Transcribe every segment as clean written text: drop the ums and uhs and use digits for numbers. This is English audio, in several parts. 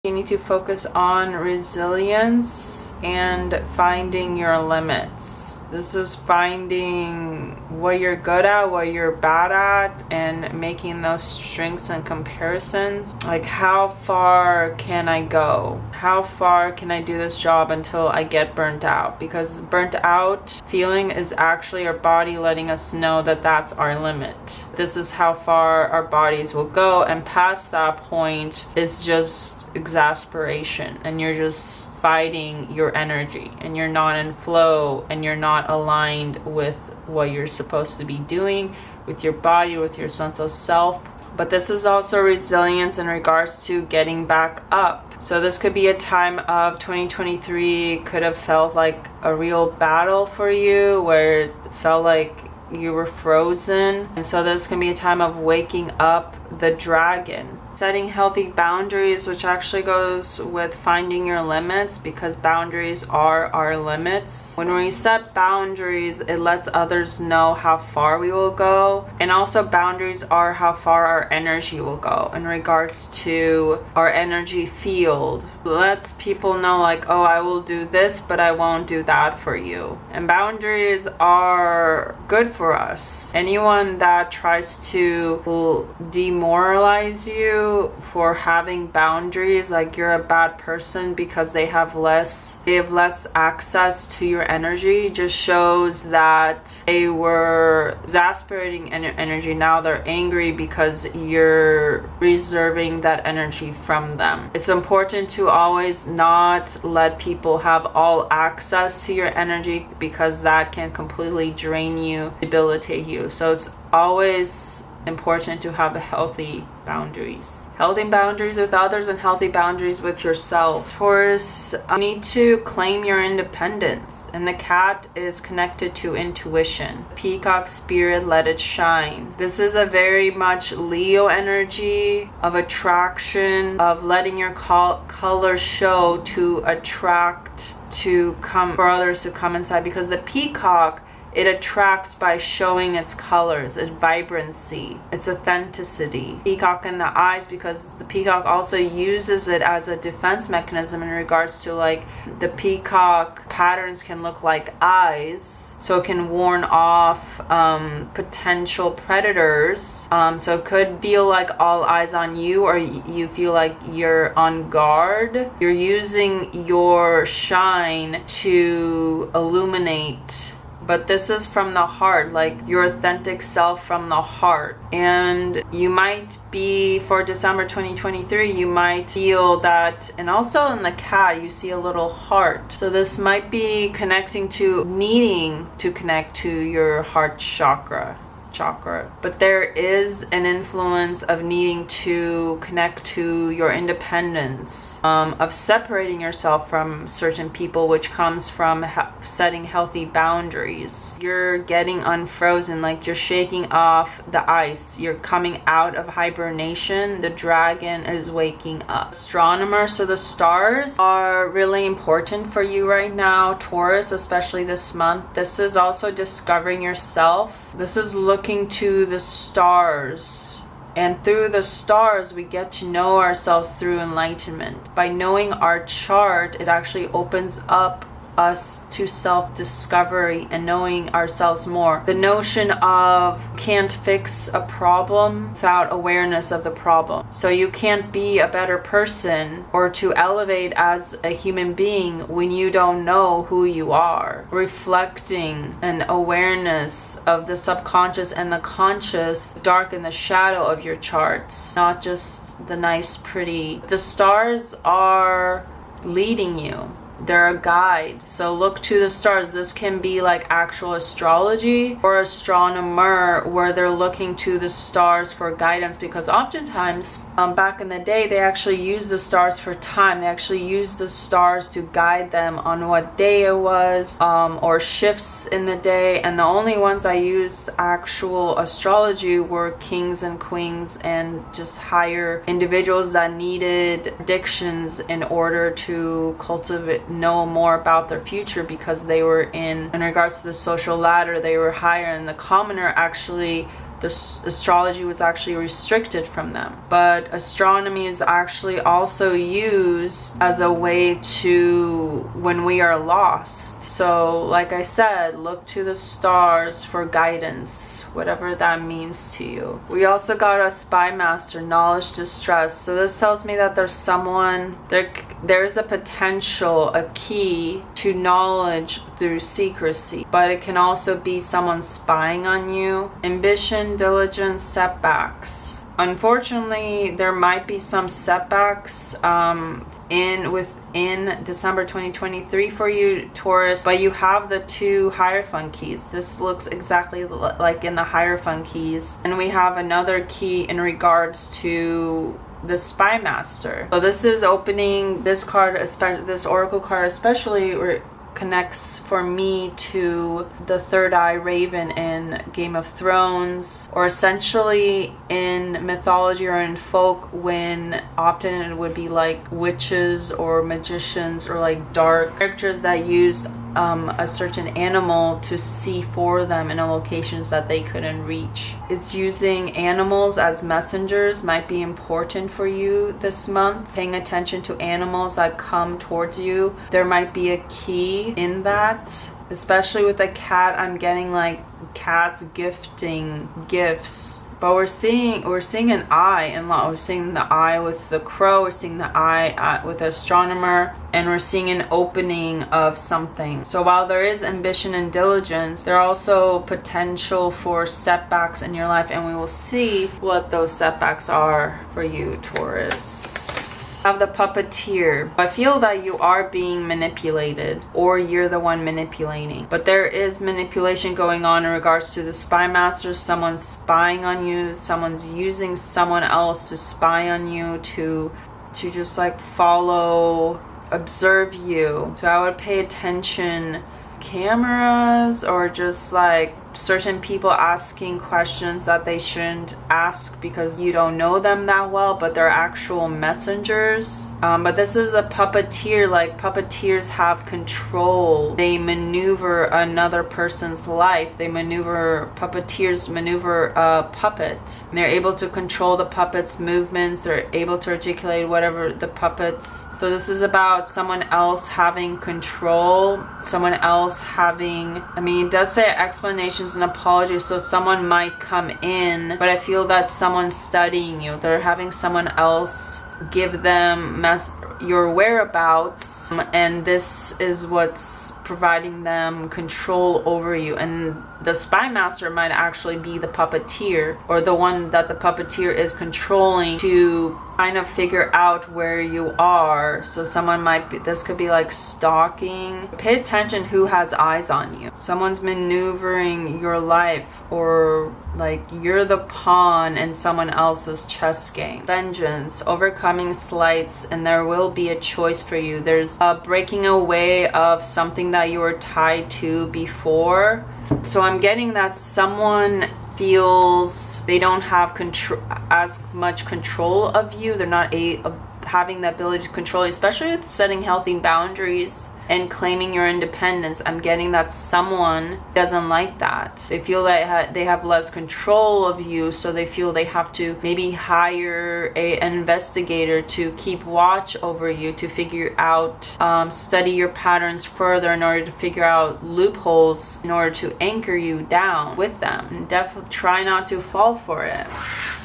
You need to focus on resilience and finding your limits. This is finding what you're good at, what you're bad at, and making those strengths and comparisons. Like, how far can I go? How far can I do this job until I get burnt out? Because burnt out feeling is actually our body letting us know that that's our limit. This is how far our bodies will go, and past that point is just exasperation, and you're just fighting your energy, and you're not in flow, and you're not aligned with what you're supposed to be doing with your body, with your sense of self. But this is also resilience in regards to getting back up. So this could be a time of 2023 could have felt like a real battle for you, where it felt like you were frozen. And so this can be a time of waking up the dragon. Setting healthy boundaries, which actually goes with finding your limits, because boundaries are our limits. When we set boundaries, it lets others know how far we will go. And also boundaries are how far our energy will go in regards to our energy field. It lets people know, like, oh, I will do this, but I won't do that for you. And boundaries are good for us. Anyone that tries to demoralize you for having boundaries, like you're a bad person because they have less access to your energy, just shows that they were exasperating your energy. Now they're angry because you're reserving that energy from them. It's important to always not let people have all access to your energy, because that can completely drain you, debilitate you. So it's always important to have healthy boundaries. Healthy boundaries with others and healthy boundaries with yourself. Taurus, you need to claim your independence. And the cat is connected to intuition. Peacock spirit, let it shine. This is a very much Leo energy of attraction, of letting your color show to attract, to come for others to come inside. Because the peacock, it attracts by showing its colors, its vibrancy, its authenticity. Peacock in the eyes, because the peacock also uses it as a defense mechanism in regards to, like, the peacock patterns can look like eyes, so it can warn off potential predators. So it could feel like all eyes on you, or you feel like you're on guard. You're using your shine to illuminate. But this is from the heart, like your authentic self from the heart. And you might be, for December 2023, you might feel that, and also in the cat, you see a little heart. So this might be connecting to needing to connect to your heart chakra. But there is an influence of needing to connect to your independence, of separating yourself from certain people, which comes from setting healthy boundaries. You're getting unfrozen, like you're shaking off the ice. You're coming out of hibernation. The dragon is waking up. Astronomer, so the stars are really important for you right now, Taurus, especially this month. This is also discovering yourself. This is looking to the stars, and through the stars we get to know ourselves through enlightenment. By knowing our chart, it actually opens up us to self-discovery and knowing ourselves more. The notion of can't fix a problem without awareness of the problem. So you can't be a better person or to elevate as a human being when you don't know who you are. Reflecting an awareness of the subconscious and the conscious, dark and the shadow of your charts, not just the nice, pretty. The stars are leading you. They're a guide. So look to the stars. This can be like actual astrology or astronomer, where they're looking to the stars for guidance, because oftentimes back in the day they actually used the stars for time. They actually used the stars to guide them on what day it was, or shifts in the day. And the only ones that used actual astrology were kings and queens and just higher individuals that needed predictions in order to cultivate, know more about their future, because they were in regards to the social ladder, they were higher. And the commoner, actually, astrology was actually restricted from them. But astronomy is actually also used as a way to, when we are lost. So like I said, look to the stars for guidance, whatever that means to you. We also got a spy master, knowledge distress. So this tells me that there's someone, there's a potential, a key to knowledge through secrecy, but it can also be someone spying on you. Ambition, diligence, setbacks. Unfortunately, there might be some setbacks within December 2023 for you, Taurus, but you have the 2 Hierophant keys. This looks exactly like in the Hierophant keys, and we have another key in regards to the Spy Master. So this is opening, this card, this Oracle card especially connects for me to the Third Eye Raven in Game of Thrones, or essentially in mythology or in folk, when often it would be like witches or magicians or like dark characters that used a certain animal to see for them in locations that they couldn't reach. It's using animals as messengers might be important for you this month. Paying attention to animals that come towards you. There might be a key in that, especially with a cat. I'm getting like cats gifting gifts. But we're seeing an eye in law. We're seeing the eye with the crow. We're seeing the eye with the astronomer. And we're seeing an opening of something. So while there is ambition and diligence, there are also potential for setbacks in your life. And we will see what those setbacks are for you, Taurus. Have the puppeteer. I feel that you are being manipulated, or you're the one manipulating, but there is manipulation going on in regards to the spy master. Someone's spying on you, someone's using someone else to spy on you, to just like follow, observe you. So I would pay attention, cameras, or just like certain people asking questions that they shouldn't ask because you don't know them that well, but they're actual messengers. But this is a puppeteer. Like, puppeteers have control. They maneuver another person's life. Puppeteers maneuver a puppet. And they're able to control the puppet's movements. They're able to articulate whatever the puppets. So this is about someone else having control, someone else having, it does say explanations and apologies, so someone might come in, but I feel that someone's studying you. They're having someone else give them your whereabouts, and this is what's providing them control over you. And the spy master might actually be the puppeteer, or the one that the puppeteer is controlling to kind of figure out where you are. So someone might be, this could be like stalking. Pay attention who has eyes on you. Someone's maneuvering your life, or like you're the pawn in someone else's chess game. Vengeance, overcoming slights, and there will be a choice for you. There's a breaking away of something that you were tied to before. So I'm getting that someone feels they don't have as much control of you. They're not having the ability to control, especially with setting healthy boundaries and claiming your independence. I'm getting that someone doesn't like that. They feel that they have less control of you, so they feel they have to maybe hire an investigator to keep watch over you, to figure out, study your patterns further in order to figure out loopholes in order to anchor you down with them. And definitely try not to fall for it.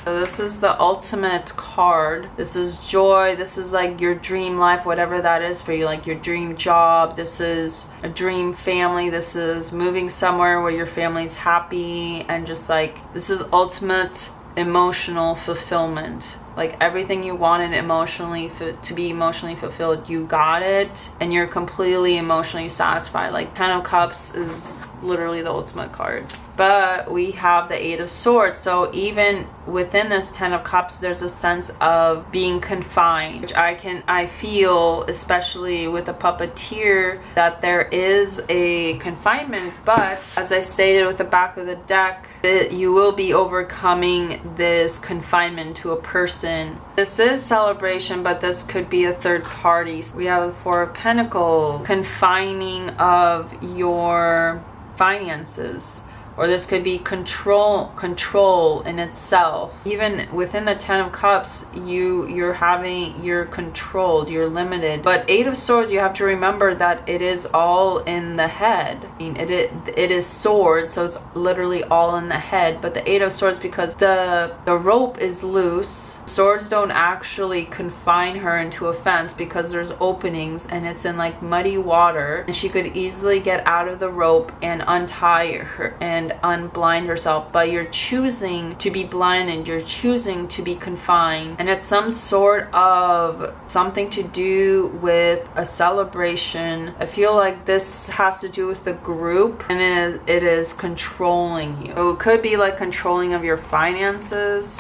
So this is the ultimate card. This is joy. This is like your dream life, whatever that is for you, like your dream job. This is a dream family. This is moving somewhere where your family's happy, and just like, this is ultimate emotional fulfillment. Like everything you wanted emotionally to be emotionally fulfilled, you got it, and you're completely emotionally satisfied. Like 10 of Cups is literally the ultimate card. But we have the 8 of Swords. So even within this 10 of Cups, there's a sense of being confined, which I feel, especially with a puppeteer, that there is a confinement. But as I stated with the back of the deck, that you will be overcoming this confinement to a person. This is celebration, but this could be a third party. We have the 4 of Pentacles, confining of your finances, or this could be control in itself. Even within the 10 of Cups, you're controlled, you're limited. But 8 of Swords, you have to remember that it is all in the head. I mean, it is swords, so it's literally all in the head. But the 8 of Swords, because the rope is loose, swords don't actually confine her into a fence because there's openings and it's in like muddy water, and she could easily get out of the rope and untie her and unblind herself. But you're choosing to be blinded, you're choosing to be confined, and it's some sort of something to do with a celebration. I feel like this has to do with the group, and it is controlling you. So it could be like controlling of your finances.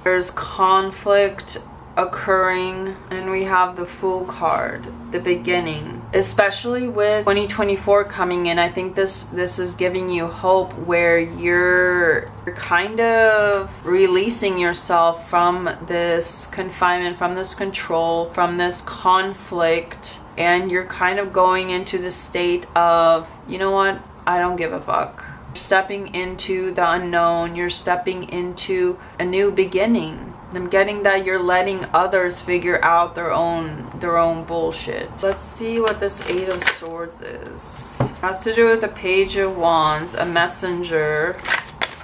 There's conflict occurring, and we have the Fool card, the beginning. Especially with 2024 coming in, I think this is giving you hope, where you're kind of releasing yourself from this confinement, from this control, from this conflict, and you're kind of going into the state of, you know what, I don't give a fuck. Stepping into the unknown, you're stepping into a new beginning. I'm getting that you're letting others figure out their own bullshit. Let's see what this 8 of Swords is. It has to do with the Page of Wands, a messenger.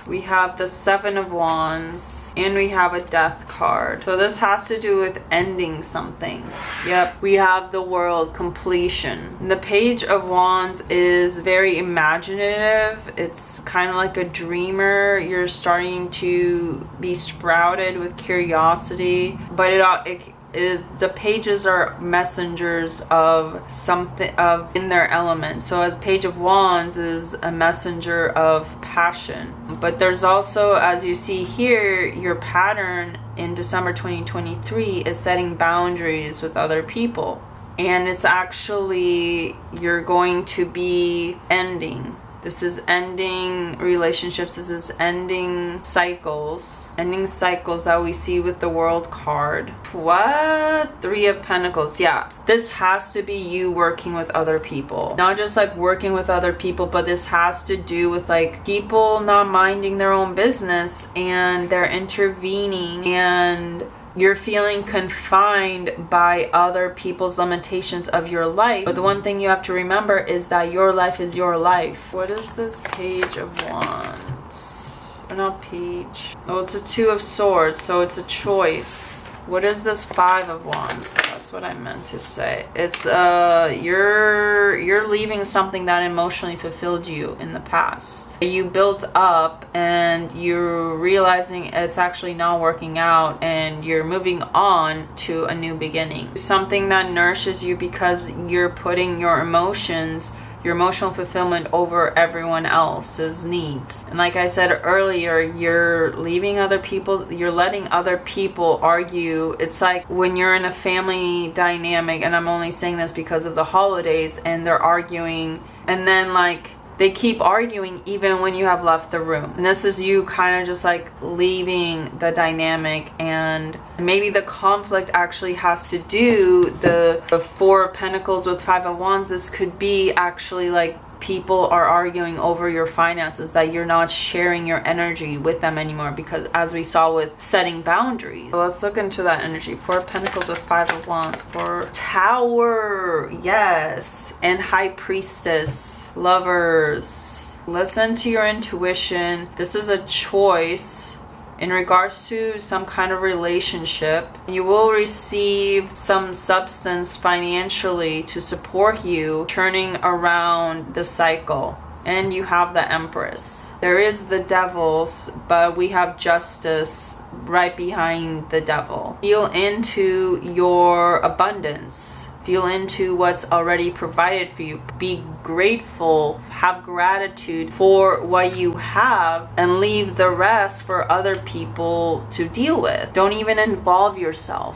We have the 7 of Wands, and we have a Death card. So this has to do with ending something. Yep, we have the World, completion. And the Page of Wands is very imaginative. It's kind of like a dreamer. You're starting to be sprouted with curiosity, but the pages are messengers of something in their element. So as Page of Wands is a messenger of passion, but there's also, as you see here, your pattern in December 2023 is setting boundaries with other people, and it's actually, you're going to be ending. This is ending relationships. This is ending cycles. Ending cycles that we see with the World card. What? 3 of Pentacles. Yeah. This has to be you working with other people. Not just like working with other people, but this has to do with like people not minding their own business, and they're intervening, and you're feeling confined by other people's limitations of your life. But the one thing you have to remember is that your life is your life. What is this Page of Wands? Or not page. Oh, it's a 2 of Swords, so it's a choice. What is this 5 of Wands? That's what I meant to say. It's you're leaving something that emotionally fulfilled you in the past. You built up, and you're realizing it's actually not working out, and you're moving on to a new beginning. Something that nourishes you because you're putting your emotions, your emotional fulfillment over everyone else's needs. And like I said earlier, you're leaving other people, you're letting other people argue. It's like when you're in a family dynamic, and I'm only saying this because of the holidays, and they're arguing, and then like they keep arguing even when you have left the room. And this is you kind of just like leaving the dynamic, and maybe the conflict actually has to do the 4 of Pentacles with 5 of Wands. This could be actually like people are arguing over your finances, that you're not sharing your energy with them anymore, because as we saw with setting boundaries. So let's look into that energy. 4 of Pentacles with 5 of Wands for Tower, yes, and High Priestess, Lovers. Listen to your intuition. This is a choice in regards to some kind of relationship. You will receive some substance financially to support you turning around the cycle. And you have the Empress. There is the Devils, but we have Justice right behind the Devil. Feel into your abundance. Feel into what's already provided for you. Be grateful, have gratitude for what you have, and leave the rest for other people to deal with. Don't even involve yourself.